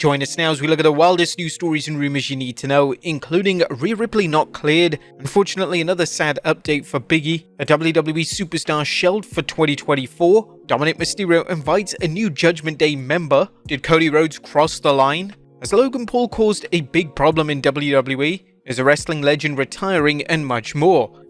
Join us now as we look at the wildest news stories and rumors you need to know, including Rhea Ripley not cleared, unfortunately another sad update for Biggie, a WWE superstar shelved for 2024, Dominik Mysterio invites a new Judgment Day member, did Cody Rhodes cross the line, has Logan Paul caused a big problem in WWE, is a wrestling legend retiring, and much more.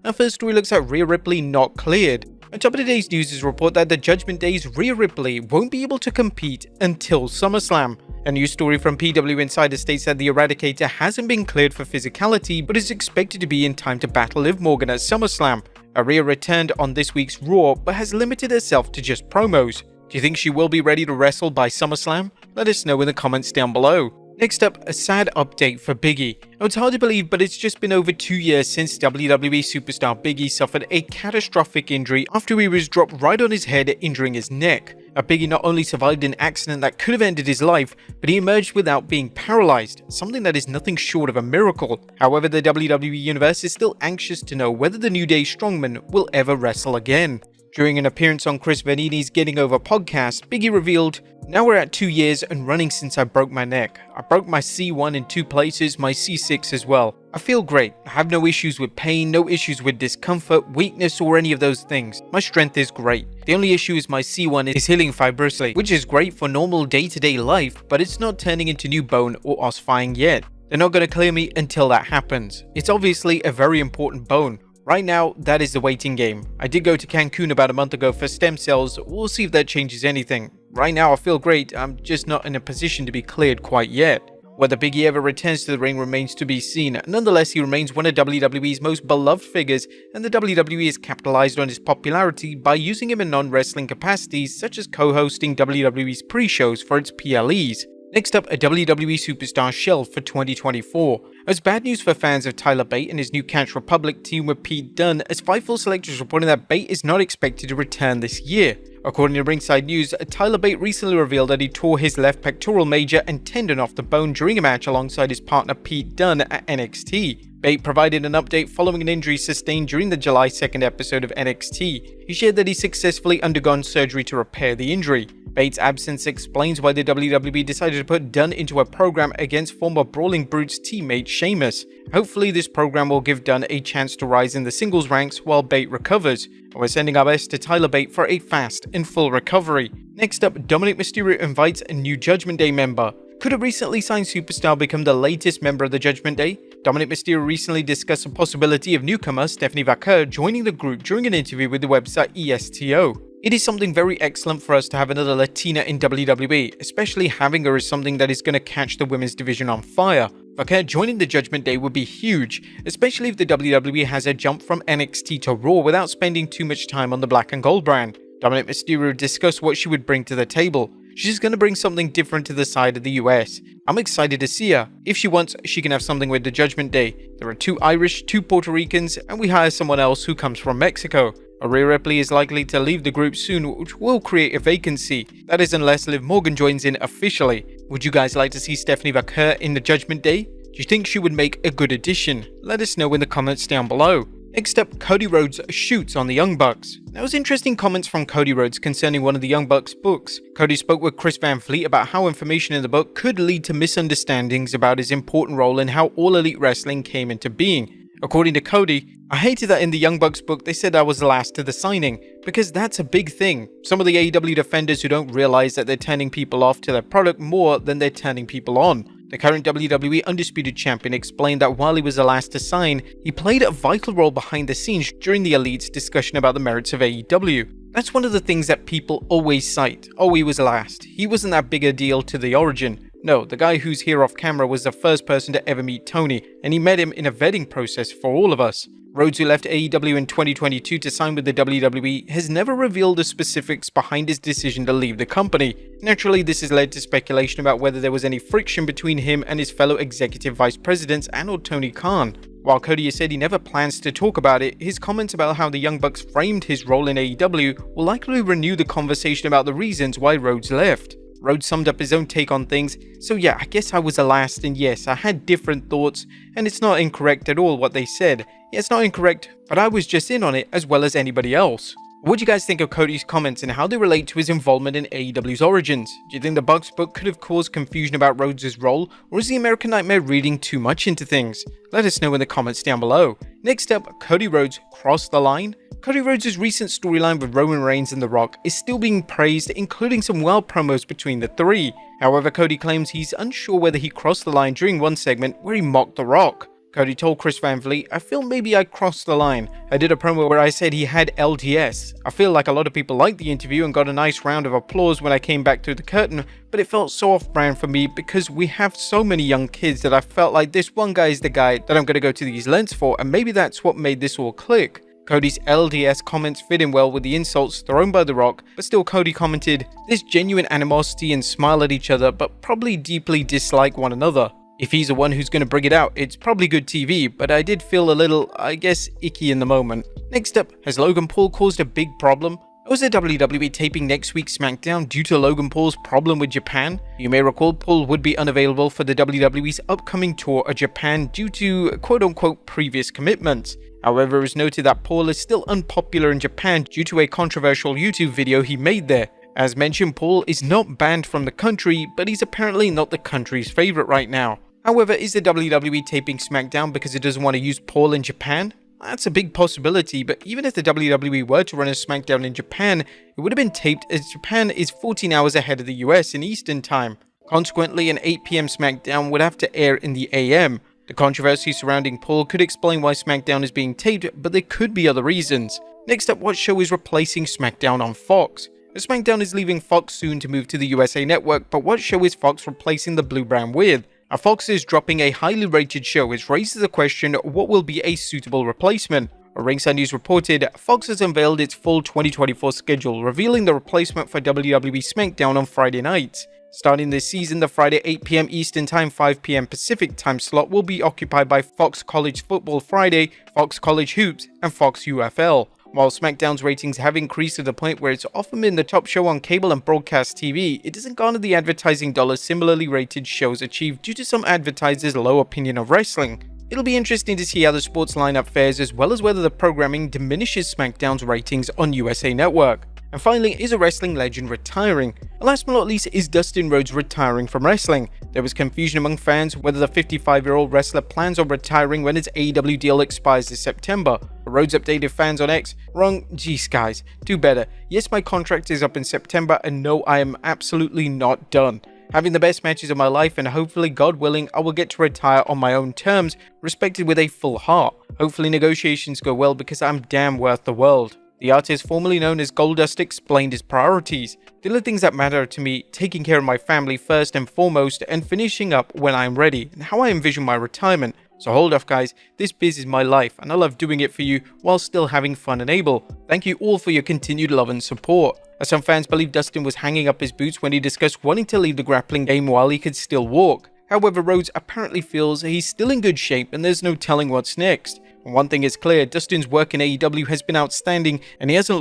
Our first story looks at Rhea Ripley not cleared. On top of today's news is a report that the Judgment Day's Rhea Ripley won't be able to compete until SummerSlam. A news story from PW Insider states that the Eradicator hasn't been cleared for physicality but is expected to be in time to battle Liv Morgan at SummerSlam. Rhea returned on this week's Raw but has limited herself to just promos. Do you think she will be ready to wrestle by SummerSlam? Let us know in the comments down below. Next up, a sad update for Biggie. Now, it's hard to believe, but it's just been over 2 years since WWE superstar Biggie suffered a catastrophic injury after he was dropped right on his head, injuring his neck. Now, Biggie not only survived an accident that could have ended his life, but he emerged without being paralyzed, something that is nothing short of a miracle. However, the WWE Universe is still anxious to know whether the New Day Strongman will ever wrestle again. During an appearance on Chris Vanini's Getting Over podcast, Biggie revealed, "Now we're at 2 years and running since I broke my neck. I broke my C1 in 2 places, my C6 as well. I feel great. I have no issues with pain, no issues with discomfort, weakness or any of those things. My strength is great. The only issue is my C1 is healing fibrously, which is great for normal day-to-day life, but it's not turning into new bone or ossifying yet. They're not going to clear me until that happens. It's obviously a very important bone. Right now, that is the waiting game. I did go to Cancun about a month ago for stem cells. We'll see if that changes anything. Right now, I feel great. I'm just not in a position to be cleared quite yet." Whether Biggie ever returns to the ring remains to be seen. Nonetheless, he remains one of WWE's most beloved figures, and the WWE has capitalized on his popularity by using him in non-wrestling capacities, such as co-hosting WWE's pre-shows for its PLEs. Next up, a WWE superstar shelved for 2024. It's bad news for fans of Tyler Bate and his new Catch Republic team with Pete Dunne, as Fightful Select is reporting that Bate is not expected to return this year. According to Ringside News, Tyler Bate recently revealed that he tore his left pectoral major and tendon off the bone during a match alongside his partner Pete Dunne at NXT. Bate provided an update following an injury sustained during the July 2nd episode of NXT. He shared that he successfully undergone surgery to repair the injury. Bates' absence explains why the WWE decided to put Dunne into a program against former Brawling Brutes teammate Sheamus. Hopefully this program will give Dunne a chance to rise in the singles ranks while Bate recovers. We're sending our best to Tyler Bate for a fast and full recovery. Next up, Dominik Mysterio invites a new Judgment Day member. Could a recently signed superstar become the latest member of the Judgment Day? Dominik Mysterio recently discussed the possibility of newcomer Stephanie Vaquer joining the group during an interview with the website ESTO. "It is something very excellent for us to have another Latina in WWE, especially having her is something that is going to catch the women's division on fire. Vaquer joining the Judgment Day would be huge, especially if the WWE has a jump from NXT to Raw without spending too much time on the black and gold brand." Dominik Mysterio discussed what she would bring to the table. "She's going to bring something different to the side of the US. I'm excited to see her. If she wants, she can have something with the Judgment Day. There are 2 Irish, 2 Puerto Ricans, and we hire someone else who comes from Mexico. Rhea Ripley is likely to leave the group soon, which will create a vacancy. That is unless Liv Morgan joins in officially. Would you guys like to see Stephanie Vaquer in the Judgment Day? Do you think she would make a good addition? Let us know in the comments down below." Next up, Cody Rhodes shoots on the Young Bucks. There was interesting comments from Cody Rhodes concerning one of the Young Bucks books. Cody spoke with Chris Van Fleet about how information in the book could lead to misunderstandings about his important role in how All Elite Wrestling came into being. According to Cody, "I hated that in the Young Bucks book they said I was the last to the signing, because that's a big thing. Some of the AEW defenders who don't realize that they're turning people off to their product more than they're turning people on." The current WWE Undisputed Champion explained that while he was the last to sign, he played a vital role behind the scenes during the Elite's discussion about the merits of AEW. That's one of the things that people always cite. "Oh, he was last. He wasn't that big a deal to the origin." No, the guy who's here off camera was the first person to ever meet Tony, and he met him in a vetting process for all of us. Rhodes, who left AEW in 2022 to sign with the WWE, has never revealed the specifics behind his decision to leave the company. Naturally, this has led to speculation about whether there was any friction between him and his fellow executive vice presidents and or Tony Khan. While Cody has said he never plans to talk about it, his comments about how the Young Bucks framed his role in AEW will likely renew the conversation about the reasons why Rhodes left. Rhodes summed up his own take on things. "So yeah, I guess I was the last, and yes, I had different thoughts, and it's not incorrect at all what they said. Yeah, it's not incorrect, but I was just in on it as well as anybody else." What do you guys think of Cody's comments and how they relate to his involvement in AEW's origins? Do you think the Bucks book could have caused confusion about Rhodes' role, or is the American Nightmare reading too much into things? Let us know in the comments down below. Next up, Cody Rhodes crossed the line? Cody Rhodes' recent storyline with Roman Reigns and The Rock is still being praised, including some wild promos between the three. However, Cody claims he's unsure whether he crossed the line during one segment where he mocked The Rock. Cody told Chris Van Vliet, "I feel maybe I crossed the line. I did a promo where I said he had LDS. I feel like a lot of people liked the interview and got a nice round of applause when I came back through the curtain, but it felt so off-brand for me because we have so many young kids that I felt like this one guy is the guy that I'm going to go to these lengths for, and maybe that's what made this all click." Cody's LDS comments fit in well with the insults thrown by The Rock, but still Cody commented, "There's genuine animosity and smile at each other, but probably deeply dislike one another. If he's the one who's going to bring it out, it's probably good TV, but I did feel a little, I guess, icky in the moment." Next up, has Logan Paul caused a big problem? Was the WWE taping next week's SmackDown due to Logan Paul's problem with Japan? You may recall Paul would be unavailable for the WWE's upcoming tour of Japan due to quote-unquote previous commitments. However, it was noted that Paul is still unpopular in Japan due to a controversial YouTube video he made there. As mentioned, Paul is not banned from the country, but he's apparently not the country's favorite right now. However, is the WWE taping SmackDown because it doesn't want to use Paul in Japan? That's a big possibility, but even if the WWE were to run a SmackDown in Japan, it would have been taped as Japan is 14 hours ahead of the US in Eastern Time. Consequently, an 8 PM SmackDown would have to air in the AM. The controversy surrounding Paul could explain why SmackDown is being taped, but there could be other reasons. Next up, what show is replacing SmackDown on Fox? SmackDown is leaving Fox soon to move to the USA Network, but what show is Fox replacing the Blue Brand with? Fox is dropping a highly rated show, which raises the question, what will be a suitable replacement? Ringside News reported, Fox has unveiled its full 2024 schedule, revealing the replacement for WWE SmackDown on Friday nights. Starting this season, the Friday 8 PM Eastern Time, 5 PM Pacific Time slot will be occupied by Fox College Football Friday, Fox College Hoops, and Fox UFL. While SmackDown's ratings have increased to the point where it's often been the top show on cable and broadcast TV, it doesn't garner the advertising dollars similarly rated shows achieve due to some advertisers' low opinion of wrestling. It'll be interesting to see how the sports lineup fares, as well as whether the programming diminishes SmackDown's ratings on USA Network. And finally, is a wrestling legend retiring? Last but not least, is Dustin Rhodes retiring from wrestling? There was confusion among fans whether the 55-year-old wrestler plans on retiring when his AEW deal expires this September. Rhodes updated fans on X, "Wrong, geez guys, do better. Yes, my contract is up in September, and no, I am absolutely not done. Having the best matches of my life, and hopefully, God willing, I will get to retire on my own terms, respected with a full heart. Hopefully negotiations go well because I'm damn worth the world." The artist, formerly known as Goldust, explained his priorities. "The only things that matter to me, taking care of my family first and foremost, and finishing up when I'm ready, and how I envision my retirement. So hold off guys, this biz is my life, and I love doing it for you while still having fun and able. Thank you all for your continued love and support." Some fans believe Dustin was hanging up his boots when he discussed wanting to leave the grappling game while he could still walk. However, Rhodes apparently feels he's still in good shape and there's no telling what's next. One thing is clear, Dustin's work in AEW has been outstanding and he hasn't